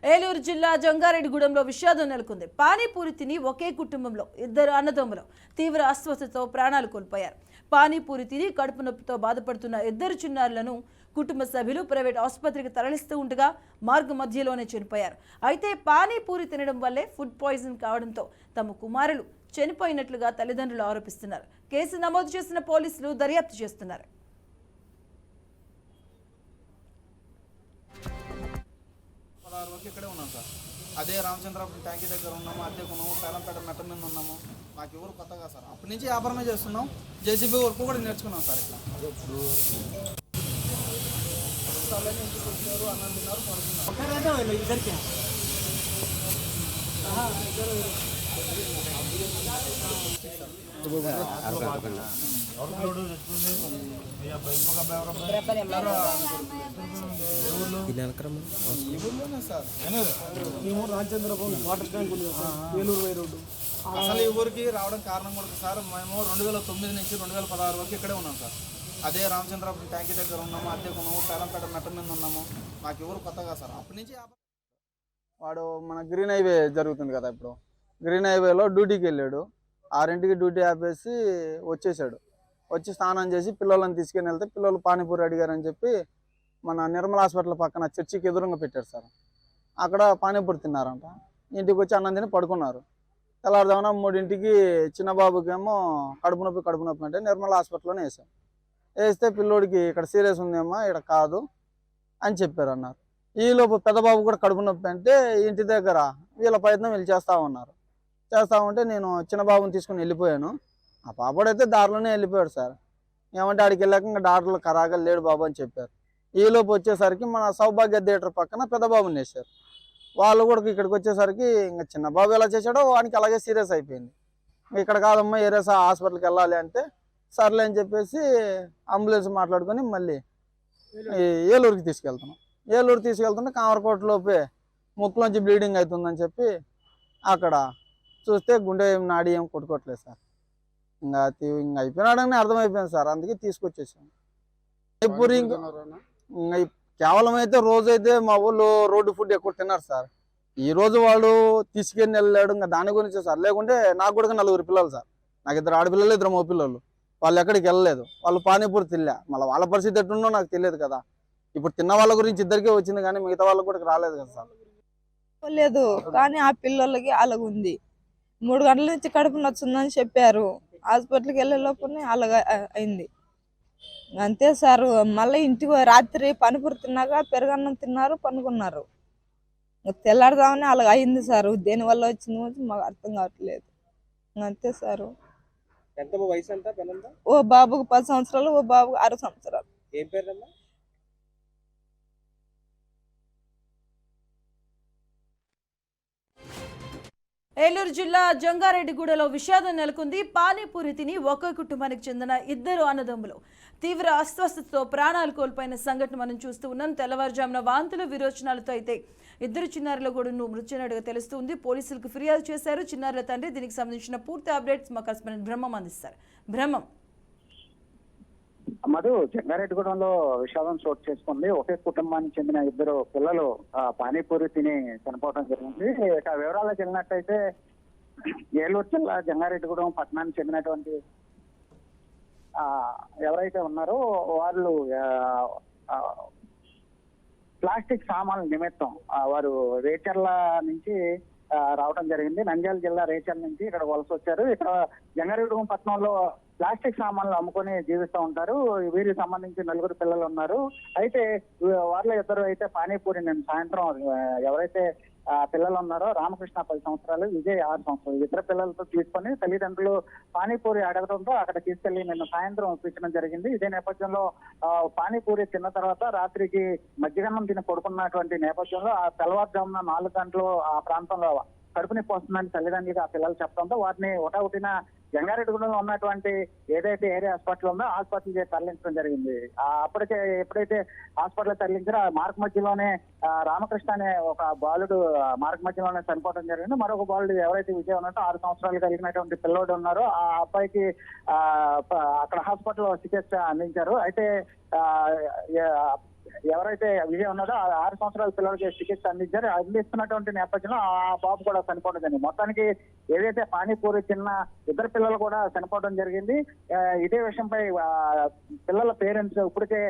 ఏలూరు జిల్లా జంగారెడ్డిగూడెంలో విషాదం నెలకొంది. పానీపూరి తిని ఒకే కుటుంబంలో ఇద్దరు అన్నదమ్ములు తీవ్ర అస్వస్థతతో ప్రాణాలు కోల్పోయారు. పానీపూరి తిని కడుపు నొప్పితో బాధపడుతున్న ఇద్దరు చిన్నారులను కుటుంబ సభ్యులు ప్రైవేట్ ఆసుపత్రికి తరలిస్తూ ఉండగా మార్గ మధ్యలోనే చనిపోయారు. అయితే పానీపూరి తినడం వల్లే ఫుడ్ పాయిజన్ కావడంతో తమ కుమారులు చనిపోయినట్లుగా తల్లిదండ్రులు ఆరోపిస్తున్నారు. కేసు నమోదు చేసిన పోలీసులు దర్యాప్తు చేస్తున్నారు. ఇక్కడే ఉన్నాం సార్. అదే రామచంద్రపురం ట్యాంకీ దగ్గర ఉన్నాము, అద్దెకు ఉన్నాము, పేలంపేట మెట్ట మీద ఉన్నాము. మాకు ఎవరు కొత్తగా సార్, అప్పటి నుంచి వ్యాపారమే చేస్తున్నాం. జేసీబీ వర్క్ కూడా నేర్చుకున్నాం సార్. ఇట్లా అన్నం తిన్నారు, అసలు ఈ ఊరికి రావడం కారణం కూడా సార్, మేము 2009 నుంచి 2016 వరకు ఇక్కడే ఉన్నాం సార్. అదే రామచంద్రపురం ట్యాంకీ దగ్గర ఉన్నాము, అద్దెకు ఉన్నాము, పేలంపేట మెట్ట మీద ఉన్నాము. మాకు ఎవరు కొత్తగా సార్, అప్పటి నుంచి వాడు మన గ్రీన్ హైవే జరుగుతుంది కదా, ఇప్పుడు గ్రీన్ హైవేలో డ్యూటీకి వెళ్ళాడు. 6ంటికి డ్యూటీ ఆపేసి వచ్చేసాడు. వచ్చి స్నానం చేసి పిల్లలను తీసుకుని వెళ్తే పిల్లలు పానీపూరి అడిగారని చెప్పి మన నిర్మల హాస్పిటల్ పక్కన చర్చికి ఎదురుగా పెట్టారు సార్. అక్కడ పానీపూరి తిన్నారంట. ఇంటికి వచ్చి అన్నం తిని పడుకున్నారు. తెల్లారుదామన 3ంటికి చిన్నబాబుకేమో కడుపు నొప్పి అంటే నిర్మల హాస్పిటల్లోనే వేసాం. వేస్తే పిల్లోడికి ఇక్కడ సీరియస్ ఉందేమో, ఇక్కడ కాదు అని చెప్పారు అన్నారు. ఈలోపు పెద్దబాబు కూడా కడుపు నొప్పి అంటే ఇంటి దగ్గర వీళ్ళ ప్రయత్నం వీళ్ళు చేస్తూ ఉన్నారు. చేస్తూ ఉంటే నేను చిన్నబాబుని తీసుకుని వెళ్ళిపోయాను. ఆ పాపడైతే దారిలోనే వెళ్ళిపోయాడు సార్. ఏమంటే ఆడికి వెళ్ళాక ఇంకా డాక్టర్లు కరాగా లేడు బాబు అని చెప్పారు. ఈలోపు వచ్చేసరికి మన సౌభాగ్య థియేటర్ పక్కన పెద్దబాబుని వేశారు. వాళ్ళు కూడా ఇక్కడికి వచ్చేసరికి ఇంకా చిన్నబాబు ఎలా చేశాడో వానికి అలాగే సీరియస్ అయిపోయింది. ఇక్కడ కాదమ్మా ఏరియా హాస్పిటల్కి వెళ్ళాలి అంటే సర్లే అని చెప్పేసి అంబులెన్స్ మాట్లాడుకొని మళ్ళీ ఏలూరుకి తీసుకెళ్తున్నాం. ఏలూరు తీసుకెళ్తుంటే కామరకోటలోపే ముక్కులోంచి బ్లీడింగ్ అవుతుందని చెప్పి అక్కడ చూస్తే గుండె నాడి ఏం కొట్టుకోవట్లేదు సార్. ఇంకా అయిపోయినాడని అర్థమైపోయింది సార్. అందుకే తీసుకొచ్చేసాం. ఇప్పుడు ఇంకా కేవలం అయితే రోజైతే మా ఊళ్ళో రోడ్డు ఫుడ్ ఎక్కువ తిన్నారు సార్. ఈ రోజు వాళ్ళు తీసుకెళ్ళి వెళ్ళాడు, ఇంకా దాని గురించి సార్. లేకుంటే నాకు కూడా 4 పిల్లలు సార్. నాకు 2 ఆడపిల్లలు 2 మగ పిల్లలు. వాళ్ళు ఎక్కడికి వెళ్ళలేదు. వాళ్ళు పానీపూరి తినలే. మళ్ళీ వాళ్ళ పరిస్థితి ఎట్టుండో నాకు తెలియదు కదా. ఇప్పుడు తిన్న వాళ్ళ గురించి ఇద్దరికే వచ్చింది కానీ మిగతా వాళ్ళకి కూడా రాలేదు కదా సార్. లేదు కానీ ఆ పిల్లలకి అలాగుంది. 3 గంటల నుంచి కడుపు నొచ్చిందని చెప్పారు. హాస్పిటల్కి వెళ్ళే లోపలనే అలాగ అయింది. అంతే సార్. మళ్ళీ ఇంటికి రాత్రి పానీపూరి తిన్నాక పెరుగన్నం తిన్నారు, పనుకున్నారు. తెల్లారుదామని అలాగ అయింది సార్. దేనివల్ల వచ్చింది మాకు అర్థం కావట్లేదు. అంతే సార్. ఓ బాబుకు 10 సంవత్సరాలు, ఓ బాబుకు 6 సంవత్సరాలు. ఏం పేరు? ఏలూరు జిల్లా జంగారెడ్డిగూడలో విషాదం నెలకొంది. పానీపూరి తిని ఒకే కుటుంబానికి చెందిన ఇద్దరు అన్నదమ్ములు తీవ్ర అస్వస్థతతో ప్రాణాలు కోల్పోయిన సంఘటన మనం చూస్తూ ఉన్నాం. తెల్లవారుజామున వాంతులు విరోచనాలతో అయితే ఇద్దరు చిన్నారుల గూడును మృత్యునట్టుగా తెలుస్తుంది. పోలీసులకు ఫిర్యాదు చేశారు చిన్నారుల తండ్రి. దీనికి సంబంధించిన పూర్తి అప్డేట్స్ మా కరెస్పాండెంట్ బ్రహ్మం అందిస్తారు. బ్రహ్మం. మధు, జంగారెడ్డిగూడెంలో విషాదం చోటు చేసుకుంది. ఒకే కుటుంబానికి చెందిన ఇద్దరు పిల్లలు పానీపూరి తిని చనిపోవడం జరిగింది. ఇక వివరాలకు వెళ్ళినట్టయితే ఏలూరు జిల్లా జంగారెడ్డిగూడెం పట్టణానికి చెందినటువంటి ఎవరైతే ఉన్నారో వాళ్ళు ప్లాస్టిక్ సామాన్ల నిమిత్తం వారు రేచర్ల నుంచి రావడం జరిగింది. నంద్యాల జిల్లా రేచర్ల నుంచి ఇక్కడ వలస వచ్చారు. ఇక్కడ జంగారెడ్డిగూడెం పట్టణంలో ప్లాస్టిక్ సామాన్లు అమ్ముకొని జీవిస్తూ ఉంటారు. వీరికి సంబంధించి 4 పిల్లలు ఉన్నారు. అయితే వాళ్ళ ఇద్దరు అయితే పానీపూరి నేను సాయంత్రం ఎవరైతే పిల్లలు ఉన్నారో రామకృష్ణ 10 సంవత్సరాలు, విజయ్ 6 సంవత్సరాలు, ఇద్దరు పిల్లలతో తీసుకొని తల్లిదండ్రులు పానీపూరి అడగడంతో అక్కడ తీసుకెళ్లి నిన్న సాయంత్రం ఒప్పించడం జరిగింది. ఇదే నేపథ్యంలో పానీపూరి తిన్న తర్వాత రాత్రికి మధ్యాహ్నం తిని పడుకున్నటువంటి నేపథ్యంలో ఆ తెల్లవారుజామున 4 గంటలు ఆ ప్రాంతంలో కడుపు నొప్పి వస్తుందని తల్లిదండ్రులకి ఆ పిల్లలు చెప్పడంతో వాటిని ఒకటిన జంగారెడ్డిగూడెంలో ఉన్నటువంటి ఏదైతే ఏరియా హాస్పిటల్ ఉందో హాస్పిటల్ తరలించడం జరిగింది. అప్పటికే ఎప్పుడైతే హాస్పిటల్ తరలించారో ఆ మార్గ మధ్యలోనే రామకృష్ణ అనే ఒక బాలుడు మార్గ మధ్యలోనే చనిపోవడం జరిగింది. మరొక బాలుడు ఎవరైతే విజయ్ ఉన్నట్టు 6 సంవత్సరాలు కలిగినటువంటి పిల్లోడు ఉన్నారో ఆ అబ్బాయికి అక్కడ హాస్పిటల్లో చికిత్స అందించారు. అయితే ఎవరైతే విజయ్ ఉన్నాడో ఆ 6 సంవత్సరాల పిల్లలకి చికిత్స అందిస్తున్నటువంటి నేపథ్యంలో ఆ బాబు కూడా చనిపోవడం జరిగింది. మొత్తానికి ఏదైతే పానీపూరి తిన్న ఇద్దరు పిల్లలు కూడా చనిపోవడం జరిగింది. ఇదే విషయంపై పిల్లల పేరెంట్స్ ఇప్పటికే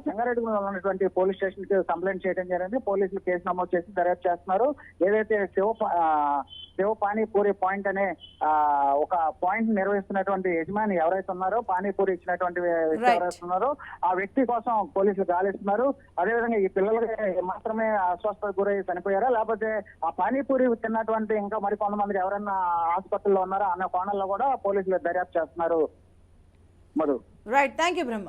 జంగారెడ్డిగూడెంలో ఉన్నటువంటి పోలీస్ స్టేషన్ కి కంప్లైంట్ చేయడం జరిగింది. పోలీసులు కేసు నమోదు చేసి దర్యాప్తు చేస్తున్నారు. ఏదైతే శివ పానీపూరి పాయింట్ అనే ఒక పాయింట్ నిర్వహిస్తున్నటువంటి యజమాని ఎవరైతే ఉన్నారో, పానీపూరి ఇచ్చినటువంటి వ్యక్తి ఎవరైతే ఉన్నారో ఆ వ్యక్తి కోసం పోలీసులు గాలిస్తున్నారు. అదేవిధంగా ఈ పిల్లలకి మాత్రమే అస్వస్థతకు గురై చనిపోయారా, లేకపోతే ఆ పానీపూరి తిన్నటువంటి ఇంకా మరి కొంతమంది ఎవరైనా ఆసుపత్రిలో ఉన్నారా అన్న కోణంలో కూడా పోలీసులు దర్యాప్తు చేస్తున్నారు. Madhu. Right, thank you Brahma.